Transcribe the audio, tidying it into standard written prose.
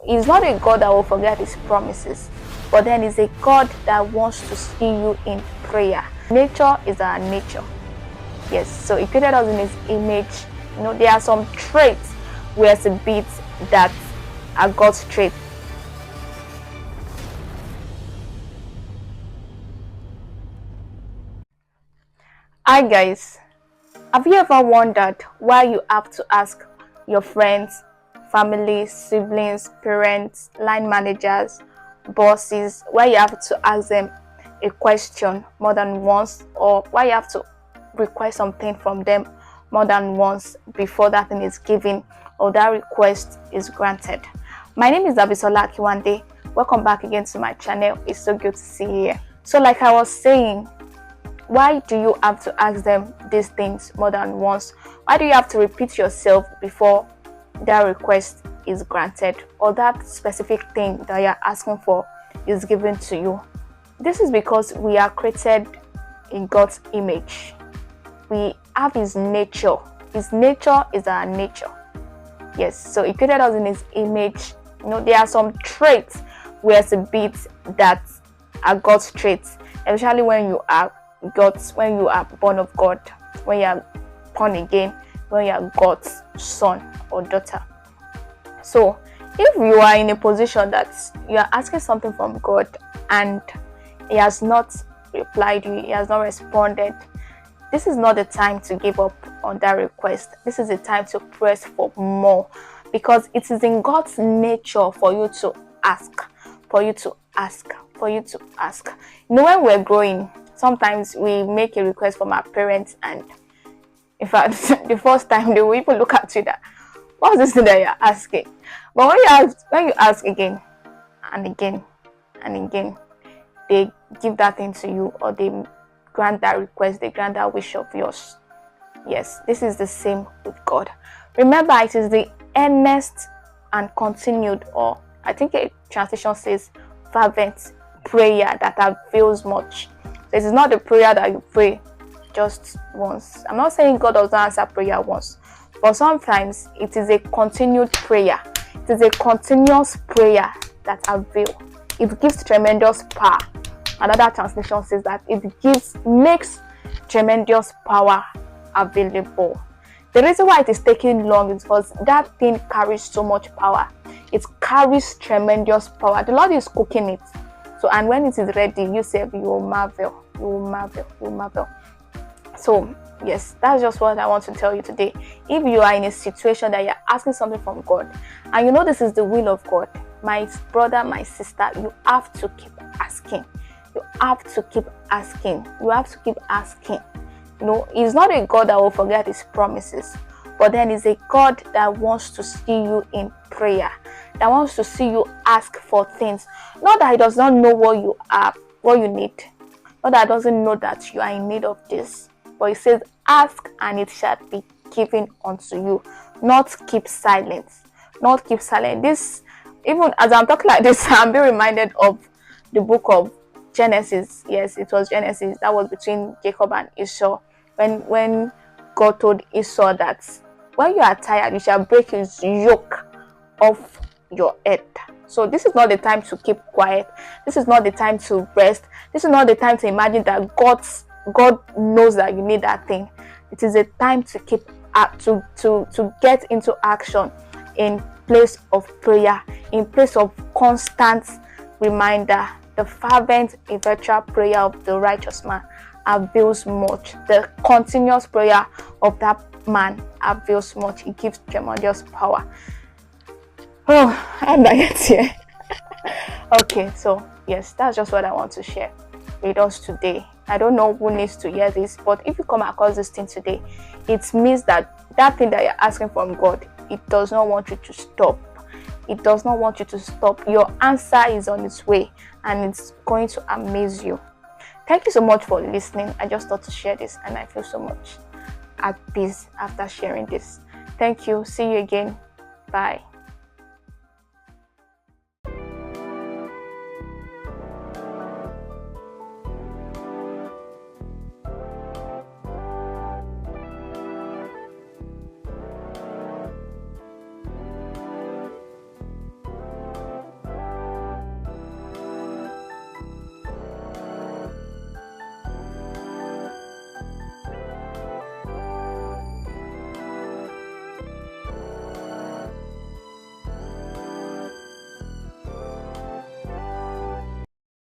He's not a God that will forget his promises, but then he's a God that wants to see you in prayer. Nature is our nature. Yes, so he created us in his image. There are some traits we exhibit that are God's traits. Hi guys, have you ever wondered why you have to ask your friends, family, siblings, parents, line managers, bosses, why you have to ask them a question more than once, or why you have to request something from them more than once before that thing is given or that request is granted? My name is Abisola Akiwande. Welcome back again to my channel. It's so good to see you here. So like I was saying, why do you have to ask them these things more than once? Why do you have to repeat yourself before that request is granted or that specific thing that you're asking for is given to you? This is because we are created in God's image. We have his nature. His nature is our nature. Yes, so he created us in his image. There are some traits we exhibit that are God's traits, especially when you are born of God, when you are born again, when you are God's son or daughter. So if you are in a position that you are asking something from God and he has not replied you, he has not responded, this is not the time to give up on that request. This is the time to press for more, because it is in God's nature for you to ask, for you to ask, for you to ask. When we're growing, sometimes we make a request from our parents, and in fact, the first time they will even look at you that, what's this thing that you're asking? But when you ask again and again and again, they give that thing to you, or they grant that request, they grant that wish of yours. Yes, this is the same with God. Remember, it is the earnest and continued, or I think a translation says fervent prayer that avails much. This is not the prayer that you pray just once. I'm not saying God does not answer prayer once, but sometimes it is a continued prayer. It is a continuous prayer that avails. It gives tremendous power. Another translation says that it makes tremendous power available. The reason why it is taking long is because that thing carries so much power. It carries tremendous power. The Lord is cooking it. So, and when it is ready, you will marvel. You will marvel. You will marvel. So, yes, that's just what I want to tell you today. If you are in a situation that you're asking something from God, and you know this is the will of God, my brother, my sister, you have to keep asking. You have to keep asking. You have to keep asking. He's not a God that will forget his promises, but then he's a God that wants to see you in prayer, that wants to see you ask for things. Not that he does not know what you need. Not that he doesn't know that you are in need of this, but he says, ask and it shall be given unto you. Not keep silent. Not keep silent. This, even as I'm talking like this, I'm being reminded of the book of Genesis. Yes, it was Genesis. That was between Jacob and Esau. When God told Esau that when you are tired, you shall break his yoke off your head. So this is not the time to keep quiet. This is not the time to rest. This is not the time to imagine that God knows that you need that thing. It is a time to keep to get into action in place of prayer, in place of constant reminder. The fervent, effectual prayer of the righteous man avails much. The continuous prayer of that man avails much. It gives tremendous power. Oh, I'm not yet here. Okay, so yes, that's just what I want to share with us today. I don't know who needs to hear this, but if you come across this thing today, it means that thing that you're asking from God, it does not want you to stop. It does not want you to stop. Your answer is on its way, and it's going to amaze you. Thank you so much for listening. I just thought to share this, and I feel so much at peace after sharing this. Thank you. See you again. Bye.